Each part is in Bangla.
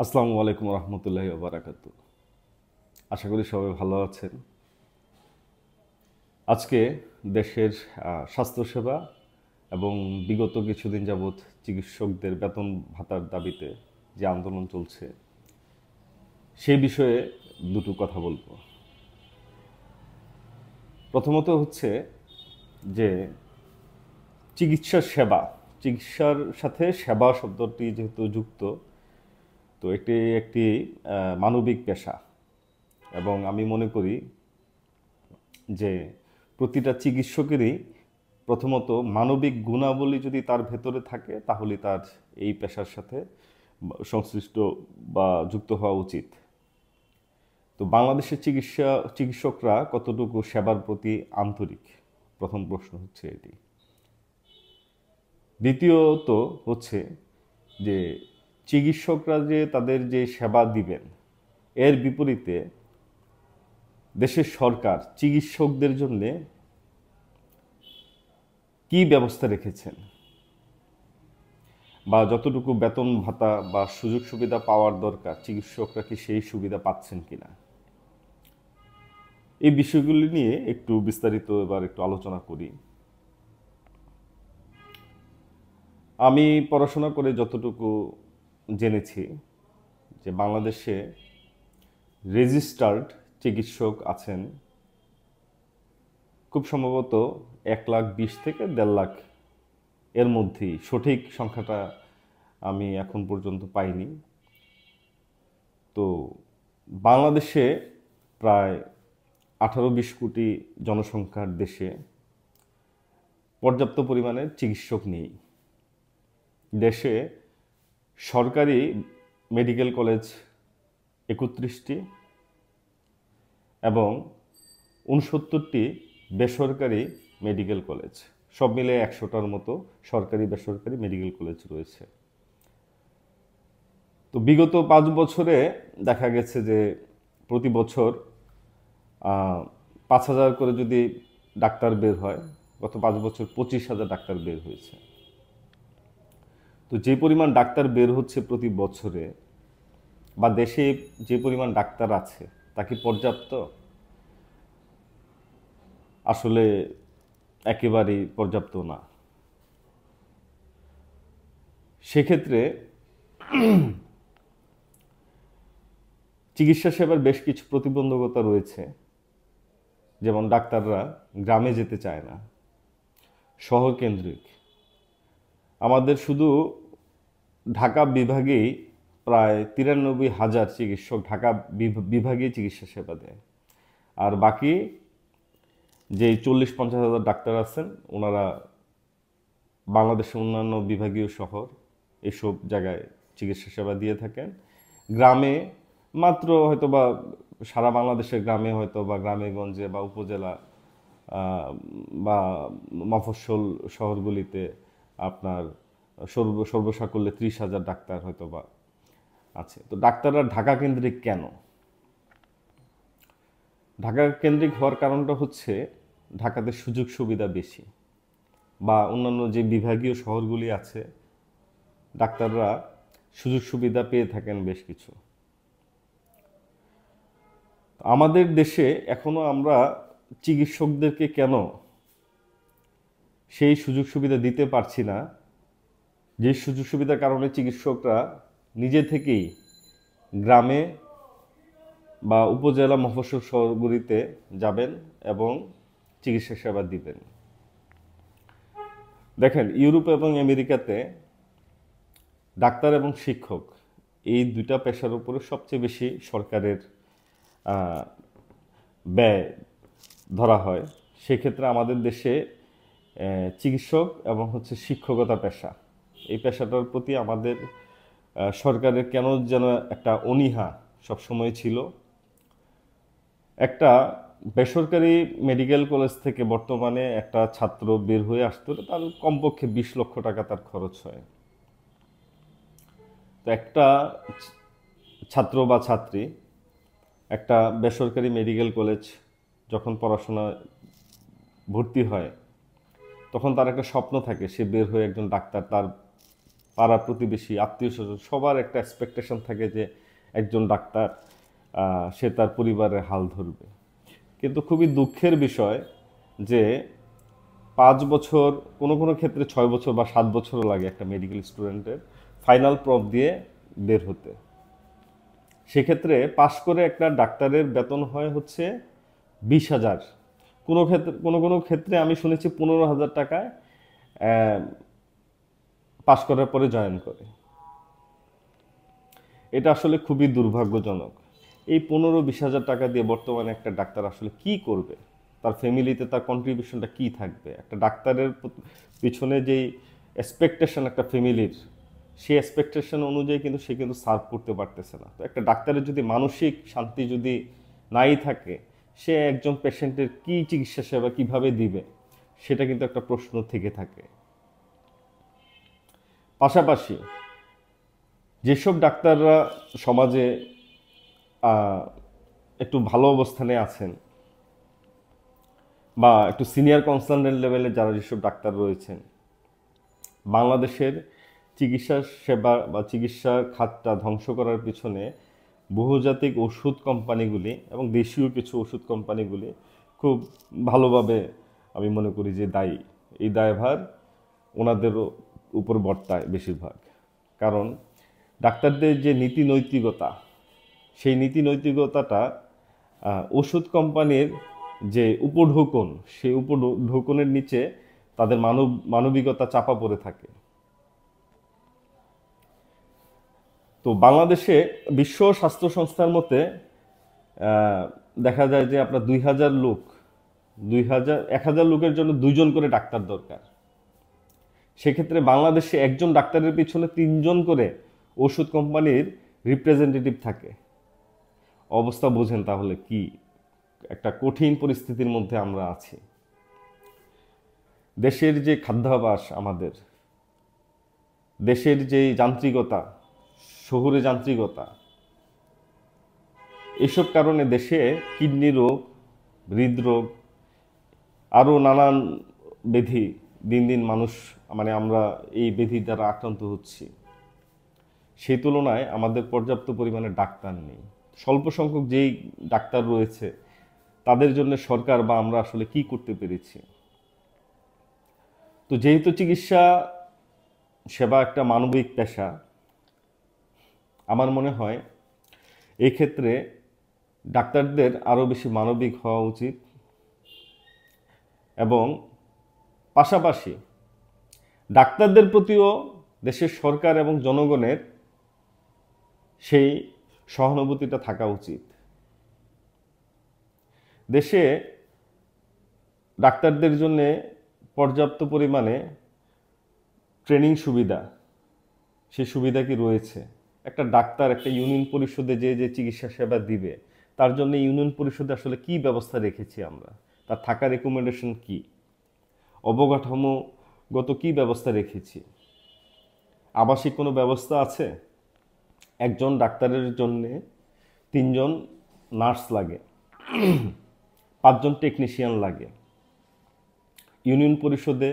আসসালামু আলাইকুম রহমতুল্লাহি ওবারাকাতু। আশা করি সবাই ভালো আছেন। আজকে দেশের স্বাস্থ্যসেবা এবং বিগত কিছুদিন যাবৎ চিকিৎসকদের বেতন ভাতার দাবিতে যে আন্দোলন চলছে সেই বিষয়ে দুটো কথা বলবো। প্রথমত হচ্ছে যে চিকিৎসার সাথে সেবা শব্দটি যেহেতু যুক্ত, তো এটি একটি মানবিক পেশা এবং আমি মনে করি যে প্রতিটা চিকিৎসকেরই প্রথমত মানবিক গুণাবলী যদি তার ভেতরে থাকে তাহলে তার এই পেশার সাথে সংশ্লিষ্ট বা যুক্ত হওয়া উচিত। তো বাংলাদেশের চিকিৎসকরা কতটুকু সেবার প্রতি আন্তরিক, প্রথম প্রশ্ন হচ্ছে এটি। দ্বিতীয়ত হচ্ছে যে চিকিৎসকরা যে তাদের যে সেবা দিবেন এর বিপরীতে দেশের সরকার চিকিৎসকদের জন্য কি ব্যবস্থা রেখেছেন বা যতটুকু বেতন ভাতা বা সুযোগ সুবিধা পাওয়ার দরকার চিকিৎসকরা কি সেই সুবিধা পাচ্ছেন কিনা, এই বিষয়গুলি নিয়ে একটু বিস্তারিত এবার একটু আলোচনা করি। আমি পড়াশোনা করে যতটুকু জেনেছি যে বাংলাদেশে রেজিস্টার্ড চিকিৎসক আছেন খুব সম্ভবত 1,20,000 থেকে 1,50,000 এর মধ্যেই, সঠিক সংখ্যাটা আমি এখন পর্যন্ত পাইনি। তো বাংলাদেশে প্রায় 18-20 কোটি জনসংখ্যার দেশে পর্যাপ্ত পরিমাণে চিকিৎসক নেই। দেশে সরকারি মেডিকেল কলেজ 31টি এবং 69টি বেসরকারি মেডিকেল কলেজ, সব মিলে 100টার মতো সরকারি বেসরকারি মেডিকেল কলেজ রয়েছে। তো বিগত 5 বছরে দেখা গেছে যে প্রতি বছর 5,000 করে যদি ডাক্তার বের হয়, গত 5 বছর 25,000 ডাক্তার বের হয়েছে। তো যে পরিমাণ ডাক্তার বের হচ্ছে প্রতি বছরে বা দেশে যে পরিমাণ ডাক্তার আছে তা কি পর্যাপ্ত? আসলে একেবারেই পর্যাপ্ত না। সেক্ষেত্রে চিকিৎসা সেবার বেশ কিছু প্রতিবন্ধকতা রয়েছে, যেমন ডাক্তাররা গ্রামে যেতে চায় না, শহর কেন্দ্রিক। আমাদের শুধু ঢাকা বিভাগেই প্রায় 93,000 চিকিৎসক ঢাকা বিভাগেই চিকিৎসা সেবা দেয়, আর বাকি যে 40-50 হাজার ডাক্তার আছেন ওনারা বাংলাদেশের অন্যান্য বিভাগীয় শহর এসব জায়গায় চিকিৎসা সেবা দিয়ে থাকেন। গ্রামে মাত্র হয়তো বা সারা বাংলাদেশের গ্রামে হয়তো বা গ্রামে গঞ্জে বা উপজেলা বা মফস্বল শহরগুলিতে আপনার সর্বসাকুল্যে 30,000 ডাক্তার হয়তো বা আছে। তো ডাক্তাররা ঢাকা কেন্দ্রিক কেন? ঢাকা কেন্দ্রিক হওয়ার কারণটা হচ্ছে ঢাকাতে সুযোগ সুবিধা বেশি, বা অন্যান্য যে বিভাগীয় শহরগুলি আছে ডাক্তাররা সুযোগ সুবিধা পেয়ে থাকেন বেশ কিছু। আমাদের দেশে এখনো আমরা চিকিৎসকদেরকে কেন সেই সুযোগ সুবিধা দিতে পারছি না, যে সুযোগ সুবিধার কারণে চিকিৎসকরা নিজে থেকেই গ্রামে বা উপজেলা মফস্বল শহরগুলিতে যাবেন এবং চিকিৎসা সেবা দিবেন। দেখেন, ইউরোপ এবং আমেরিকাতে ডাক্তার এবং শিক্ষক এই দুইটা পেশার উপরে সবচেয়ে বেশি সরকারের ব্যয় ধরা হয়। সেক্ষেত্রে আমাদের দেশে চিকিৎসক এবং হচ্ছে শিক্ষকতা পেশা, এই পেশাটার প্রতি আমাদের সরকারের কেন যেন একটা অনীহা সবসময় ছিল। একটা বেসরকারি মেডিকেল কলেজ থেকে বর্তমানে একটা ছাত্র বের হয়ে আসতে হলে তার কমপক্ষে 20 লক্ষ টাকা তার খরচ হয়। তো একটা ছাত্র বা ছাত্রী একটা বেসরকারি মেডিকেল কলেজ যখন পড়াশোনা ভর্তি হয় তখন তার একটা স্বপ্ন থাকে সে বের হয়ে একজন ডাক্তার তার পাড়া প্রতিবেশী, আত্মীয় স্বজন সবার একটা এক্সপেকটেশন থাকে যে একজন ডাক্তার সে তার পরিবারের হাল ধরবে। কিন্তু খুবই দুঃখের বিষয় যে 5 বছর, কোনো কোনো ক্ষেত্রে 6 বছর বা 7 বছরও লাগে একটা মেডিকেল স্টুডেন্টের ফাইনাল প্রপ দিয়ে বের হতে। সেক্ষেত্রে পাশ করে একটা ডাক্তারের বেতন হয় হচ্ছে 20,000, কোনো কোনো ক্ষেত্রে আমি শুনেছি 15,000 টাকায় পাশ করার পরে জয়েন করে। এটা আসলে খুবই দুর্ভাগ্যজনক। এই 15-20 হাজার টাকা দিয়ে বর্তমানে একটা ডাক্তার আসলে কি করবে, তার ফ্যামিলিতে তার কন্ট্রিবিউশনটা কি থাকবে? একটা ডাক্তারের পিছনে যেই এক্সপেকটেশন একটা ফ্যামিলির, সেই এক্সপেকটেশন অনুযায়ী কিন্তু সে কিন্তু সার্ভ করতে পারতেছে না। তো একটা ডাক্তারের যদি মানসিক শান্তি যদি নাই থাকে, সে একজন পেশেন্টের কি চিকিৎসা সেবা কিভাবে দিবে, সেটা কিন্তু একটা প্রশ্ন থেকে থাকে। পাশাপাশি যেসব ডাক্তাররা সমাজে একটু ভালো অবস্থানে আছেন বা একটু সিনিয়র কনসালটেন্ট লেভেলে যারা যেসব ডাক্তার রয়েছেন, বাংলাদেশের চিকিৎসা সেবা বা চিকিৎসার খাতটা ধ্বংস করার পিছনে বহুজাতিক ওষুধ কোম্পানিগুলি এবং দেশীয় কিছু ওষুধ কোম্পানিগুলি খুব ভালোভাবে আমি মনে করি যে দায়ী। এই দায়ভার ওনাদেরও উপর বর্তায় বেশিরভাগ। কারণ ডাক্তারদের যে নীতি নৈতিকতা, সেই নীতি নৈতিকতাটা ওষুধ কোম্পানির যে উপঢৌকন, সেই উপঢৌকনের নিচে তাদের মানবিকতা চাপা পড়ে থাকে। তো বাংলাদেশে বিশ্ব স্বাস্থ্য সংস্থার মতে দেখা যায় যে আপনার 1,000 লোকের জন্য 2জন করে ডাক্তার দরকার। সেক্ষেত্রে বাংলাদেশে একজন ডাক্তারের পিছনে 3জন করে ওষুধ কোম্পানির রিপ্রেজেন্টেটিভ থাকে। অবস্থা বোঝেন তাহলে কি একটা কঠিন পরিস্থিতির মধ্যে আমরা আছি। দেশের যে খাদ্যাভ্যাস, আমাদের দেশের যে যান্ত্রিকতা, শহুরে যান্ত্রিকতা, এসব কারণে দেশে কিডনি রোগ, হৃদরোগ, আরও নানান ব্যাধি দিন দিন মানুষ আমরা এই ব্যাধির দ্বারা আক্রান্ত হচ্ছি। সেই তুলনায় আমাদের পর্যাপ্ত পরিমাণে ডাক্তার নেই। স্বল্প সংখ্যক যেই ডাক্তার রয়েছে তাদের জন্য সরকার বা আমরা আসলে কি করতে পেরেছি? তো যেহেতু চিকিৎসা সেবা একটা মানবিক পেশা, আমার মনে হয় এই ক্ষেত্রে ডাক্তারদের আরও বেশি মানবিক হওয়া উচিত এবং পাশাপাশি ডাক্তারদের প্রতিও দেশের সরকার এবং জনগণের সেই সহানুভূতিটা থাকা উচিত। দেশে ডাক্তারদের জন্য পর্যাপ্ত পরিমাণে ট্রেনিং সুবিধা, সেই সুবিধা কি রয়েছে? একটা ডাক্তার একটা ইউনিয়ন পরিষদে যে চিকিৎসা সেবা দিবে, তার জন্য ইউনিয়ন পরিষদে আসলে কি ব্যবস্থা রেখেছি আমরা? তার থাকার রেকমেন্ডেশন কি? অবকাঠামোগত কি ব্যবস্থা রেখেছি? আবাসিক কোনো ব্যবস্থা আছে? একজন ডাক্তারের জন্য 3জন নার্স লাগে, 5জন টেকনিশিয়ান লাগে। ইউনিয়ন পরিষদে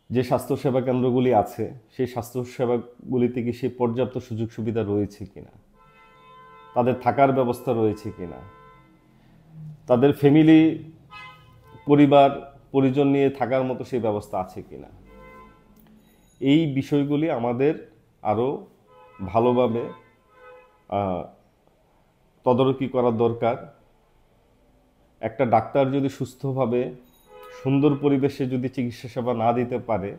যে স্বাস্থ্যসেবা কেন্দ্রগুলি আছে, সেই স্বাস্থ্যসেবাগুলিতে কি সেই পর্যাপ্ত সুযোগ সুবিধা রয়েছে কিনা? তাদের থাকার ব্যবস্থা রয়েছে কিনা? তাদের ফ্যামিলি, পরিবার পরিজন নিয়ে থাকার মতো সেই ব্যবস্থা আছে কিনা? এই বিষয়গুলি আমাদের আরও ভালোভাবে তদারকি করা দরকার। একটা ডাক্তার যদি সুস্থভাবে সুন্দর পরিবেশে যদি চিকিৎসা সেবা না দিতে পারে,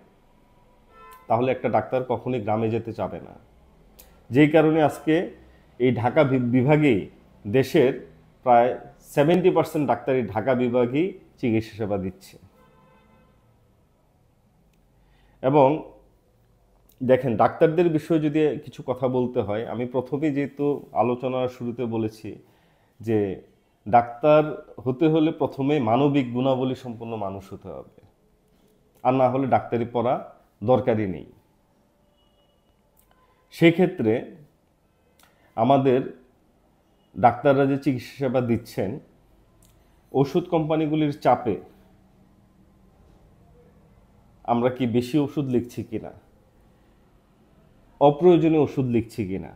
তাহলে একটা ডাক্তার কখনোই গ্রামে যেতে চাবে না। যেই কারণে আজকে এই ঢাকা বিভাগেই দেশের প্রায় 70% ডাক্তার এই ঢাকা বিভাগেই চিকিৎসা সেবা দিচ্ছে। এবং দেখেন, ডাক্তারদের বিষয়ে যদি কিছু কথা বলতে হয়, আমি প্রথমেই যেহেতু আলোচনার শুরুতে বলেছি যে ডাক্তার হতে হলে প্রথমে মানবিক গুণাবলী সম্পন্ন মানুষ হতে হবে, আর না হলে ডাক্তারি পড়া দরকারই নেই। সেক্ষেত্রে আমাদের ডাক্তাররা যে চিকিৎসা সেবা দিচ্ছেন, ওষুধ কোম্পানিগুলির চাপে আমরা কি বেশি ওষুধ লিখছি কিনা, অপ্রয়োজনীয় ওষুধ লিখছি কিনা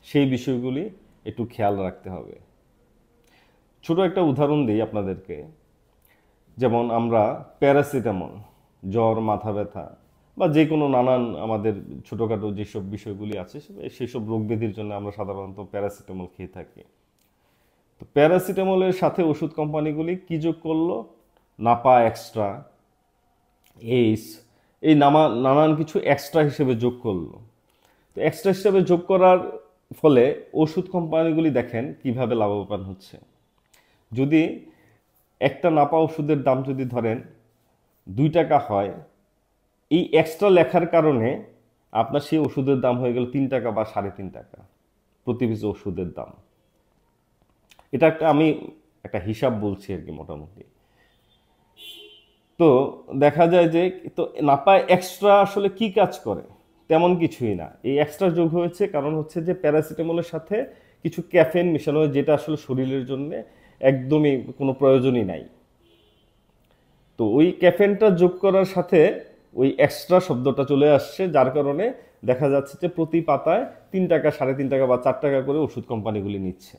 সেই বিষয়গুলি একটু খেয়াল রাখতে হবে। ছোট একটা উদাহরণ দিই আপনাদেরকে। যেমন আমরা প্যারাসিটামল, জ্বর, মাথা ব্যথা বা যে কোনো নানান আমাদের ছোটোখাটো যেসব বিষয়গুলি আছে সেসব রোগ ব্যাধির জন্য আমরা সাধারণত প্যারাসিটামল খেয়ে থাকি। তো প্যারাসিটামলের সাথে ওষুধ কোম্পানিগুলি কি যোগ করলো? নাপা এক্সট্রা, এইস, এই নানান কিছু এক্সট্রা হিসেবে যোগ করলো। তো এক্সট্রা হিসেবে যোগ করার ফলে ওষুধ কোম্পানিগুলি দেখেন কিভাবে লাভবান হচ্ছে। যদি একটা নাপা ওষুধের দাম যদি ধরেন 2 টাকা হয়, এই এক্সট্রা লেখার কারণে আপনার সেই ওষুধের দাম হয়ে গেল 3 টাকা বা 3.5 টাকা প্রতি পিস ওষুধের দাম। এটা আমি একটা হিসাব বলছি আর কি মোটামুটি। তো দেখা যায় যে তো নাপা এক্সট্রা আসলে কি কাজ করে? তেমন কিছুই না। এই এক্সট্রা যোগ হয়েছে কারণ হচ্ছে যে প্যারাসিটামলের সাথে কিছু ক্যাফেইন মেশানো হয়, যেটা আসলে শরীরের জন্য একদমই কোনো প্রয়োজনই নাই। তো ওই ক্যাফেইনটা যোগ করার সাথে ওই এক্সট্রা শব্দটা চলে আসছে, যার কারণে দেখা যাচ্ছে যে প্রতি পাতায় 3 টাকা, 3.5 টাকা বা 4 টাকা করে ওষুধ কোম্পানিগুলি নিচ্ছে।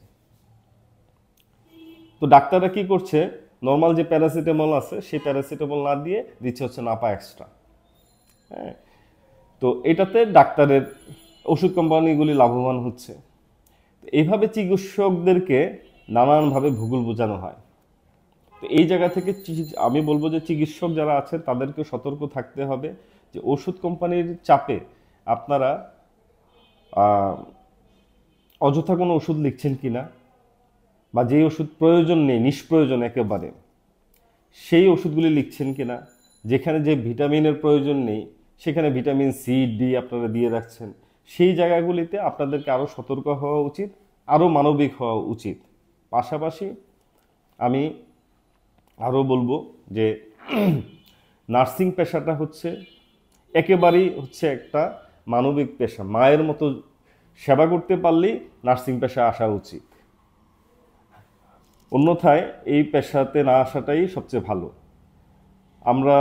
তো ডাক্তাররা কি করছে? নর্মাল যে প্যারাসিটামল আছে সেই প্যারাসিটামল না দিয়ে দিচ্ছে হচ্ছে নাপা এক্সট্রা। হ্যাঁ, তো এটাতে ডাক্তারের ওষুধ কোম্পানিগুলি লাভবান হচ্ছে। এইভাবে চিকিৎসকদেরকে নানানভাবে ভুল বোঝানো হয়। তো এই জায়গা থেকে আমি বলবো যে চিকিৎসক যারা আছেন তাদেরকে সতর্ক থাকতে হবে যে ওষুধ কোম্পানির চাপে আপনারা অযথা কোনো ওষুধ লিখছেন কিনা, বা যেই ওষুধ প্রয়োজন নেই, নিষ্প্রয়োজন একেবারে, সেই ওষুধগুলি লিখছেন কিনা। যেখানে যে ভিটামিনের প্রয়োজন নেই সেখানে ভিটামিন সি, ডি আপনারা দিয়ে রাখছেন। সেই জায়গাগুলিতে আপনাদেরকে আরও সতর্ক হওয়া উচিত, আরও মানবিক হওয়া উচিত। পাশাপাশি আমি আরও বলবো যে নার্সিং পেশাটা হচ্ছে একেবারেই হচ্ছে একটা মানবিক পেশা। মায়ের মতো সেবা করতে পারলেই নার্সিং পেশা আসা উচিত। অন্যথায় এই পেশাতে না আসাটাই সবচেয়ে ভালো। আমরা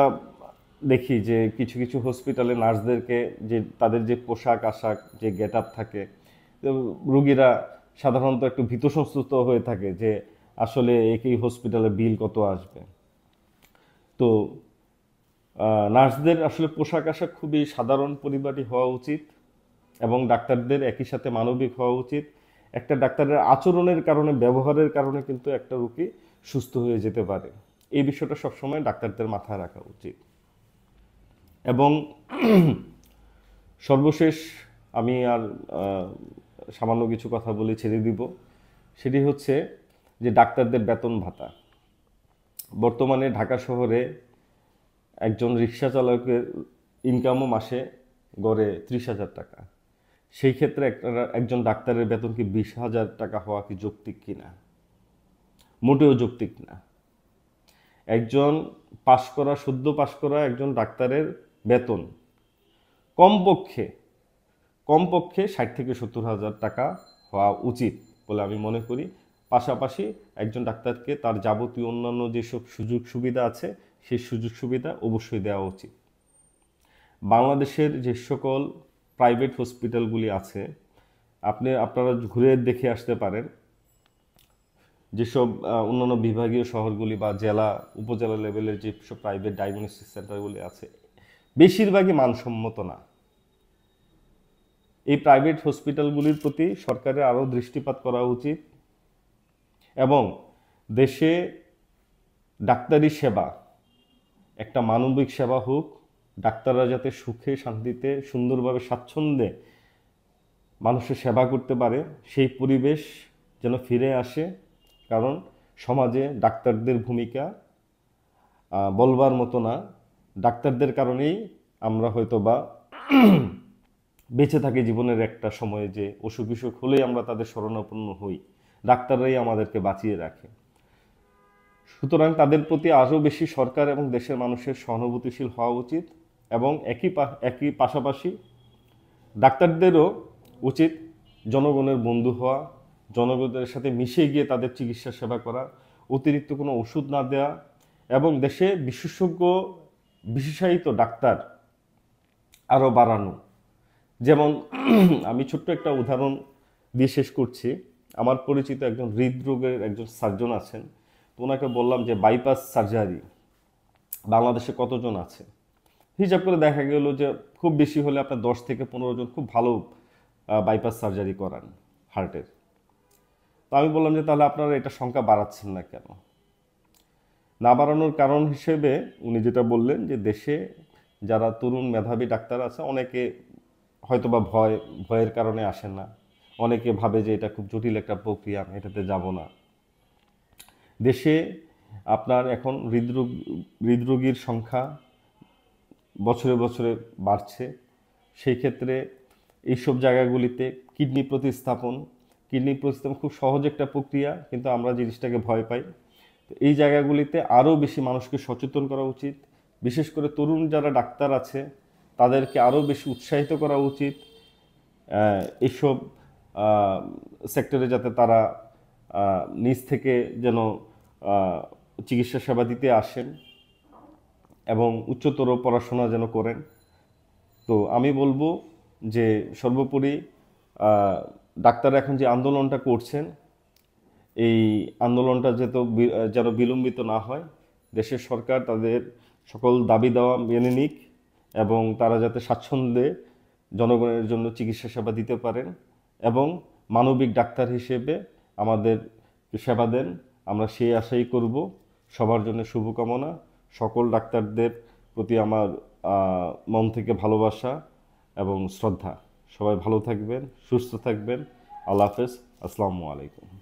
দেখি যে কিছু কিছু হসপিটালে নার্সদেরকে যে তাদের যে পোশাক আশাক, যে গেট আপ থাকে, রুগীরা সাধারণত একটু ভীতসন্ত্রস্ত হয়ে থাকে যে আসলে এই হসপিটালে বিল কত আসবে। তো নার্সদের আসলে পোশাক আশাক খুবই সাধারণ পরিপাটি হওয়া উচিত এবং ডাক্তারদের একই সাথে মানবিক হওয়া উচিত। একটা ডাক্তারের আচরণের কারণে, ব্যবহারের কারণে কিন্তু একটা রোগী সুস্থ হয়ে যেতে পারে। এই বিষয়টা সবসময় ডাক্তারদের মাথায় রাখা উচিত। এবং সর্বশেষ আমি আর সামান্য কিছু কথা বলে ছেড়ে দিব। সেটি হচ্ছে যে ডাক্তারদের বেতন ভাতা। বর্তমানে ঢাকা শহরে একজন রিক্সা চালকের ইনকামও মাসে গড়ে 30,000 টাকা। সেই ক্ষেত্রে একজন ডাক্তারের বেতন কি 20,000 টাকা হওয়া কি যৌক্তিক কিনা? মোটেও যৌক্তিক না। একজন সদ্য পাশ করা একজন ডাক্তারের বেতন কমপক্ষে 60 থেকে 70,000 টাকা হওয়া উচিত বলে আমি মনে করি। পাশাপাশি একজন ডাক্তারকে তার যাবতীয় অন্যান্য যেসব সুযোগ সুবিধা আছে সেই সুযোগ সুবিধা অবশ্যই দেওয়া উচিত। বাংলাদেশের যে সকল প্রাইভেট হসপিটালগুলি আছে আপনারা ঘুরে দেখে আসতে পারেন। যেসব অন্যান্য বিভাগীয় শহরগুলি বা জেলা উপজেলা লেভেলের যেসব প্রাইভেট ডায়াগনস্টিক সেন্টারগুলি আছে, বেশিরভাগই মানসম্মত না। এই প্রাইভেট হসপিটালগুলির প্রতি সরকারের আরও দৃষ্টিপাত করা উচিত এবং দেশে ডাক্তারি সেবা একটা মানবিক সেবা হোক। ডাক্তাররা যাতে সুখে শান্তিতে সুন্দরভাবে স্বাচ্ছন্দ্যে মানুষের সেবা করতে পারে সেই পরিবেশ যেন ফিরে আসে। কারণ সমাজে ডাক্তারদের ভূমিকা বলবার মতো না। ডাক্তারদের কারণেই আমরা হয়তো বা বেঁচে থাকি জীবনের একটা সময়ে, যে অসুখ বিসুখ হলেই আমরা তাদের শরণাপন্ন হই। ডাক্তাররাই আমাদেরকে বাঁচিয়ে রাখে। সুতরাং তাদের প্রতি আরও বেশি সরকার এবং দেশের মানুষের সহানুভূতিশীল হওয়া উচিত এবং একই পাশাপাশি ডাক্তারদেরও উচিত জনগণের বন্ধু হওয়া, জনগণের সাথে মিশে গিয়ে তাদের চিকিৎসা সেবা করা, অতিরিক্ত কোনো ওষুধ না দেওয়া এবং দেশে বিশেষায়িত ডাক্তার আরও বাড়ানো। যেমন আমি ছোট্ট একটা উদাহরণ দিয়ে শেষ করছি। আমার পরিচিত একজন হৃদরোগের একজন সার্জন আছেন, তো ওনাকে বললাম যে বাইপাস সার্জারি বাংলাদেশে কতজন আছে। হিসাব করে দেখা গেল যে খুব বেশি হলে আপনার 10 থেকে 15 জন খুব ভালো বাইপাস সার্জারি করান হার্টের। তো আমি বললাম যে তাহলে আপনারা এটা সংখ্যা বাড়াচ্ছেন না কেন? না বাড়ানোর কারণ হিসেবে উনি যেটা বললেন যে দেশে যারা তরুণ মেধাবী ডাক্তার আছে অনেকে হয়তোবা ভয়ের কারণে আসেন না, অনেকে ভাবে যে এটা খুব জটিল একটা প্রক্রিয়া, আমি এটাতে যাব না। দেশে আপনার এখন হৃদরোগীর সংখ্যা বছরে বছরে বাড়ছে। সেই ক্ষেত্রে এইসব জায়গাগুলিতে কিডনি প্রতিস্থাপন খুব সহজ একটা প্রক্রিয়া, কিন্তু আমরা জিনিসটাকে ভয় পাই। তো এই জায়গাগুলিতে আরও বেশি মানুষকে সচেতন করা উচিত। বিশেষ করে তরুণ যারা ডাক্তার আছে তাদেরকে আরও বেশি উৎসাহিত করা উচিত এইসব সেক্টরে, যাতে তারা নিজ থেকে যেন চিকিৎসা সেবা দিতে আসেন এবং উচ্চতর পড়াশোনা যেন করেন। তো আমি বলবো যে সর্বোপরি ডাক্তাররা এখন যে আন্দোলনটা করছেন, এই আন্দোলনটা যেন বিলম্বিত না হয়। দেশের সরকার তাদের সকল দাবি দাওয়া মেনে নিক এবং তারা যাতে স্বাচ্ছন্দ্যে জনগণের জন্য চিকিৎসা সেবা দিতে পারেন এবং মানবিক ডাক্তার হিসেবে আমাদের সেবা দেন, আমরা সেই আশাই করব। সবার জন্য শুভকামনা। সকল ডাক্তারদের প্রতি আমার মন থেকে ভালোবাসা এবং শ্রদ্ধা। সবাই ভালো থাকবেন, সুস্থ থাকবেন। আল্লাহ হাফেজ। আসসালামু আলাইকুম।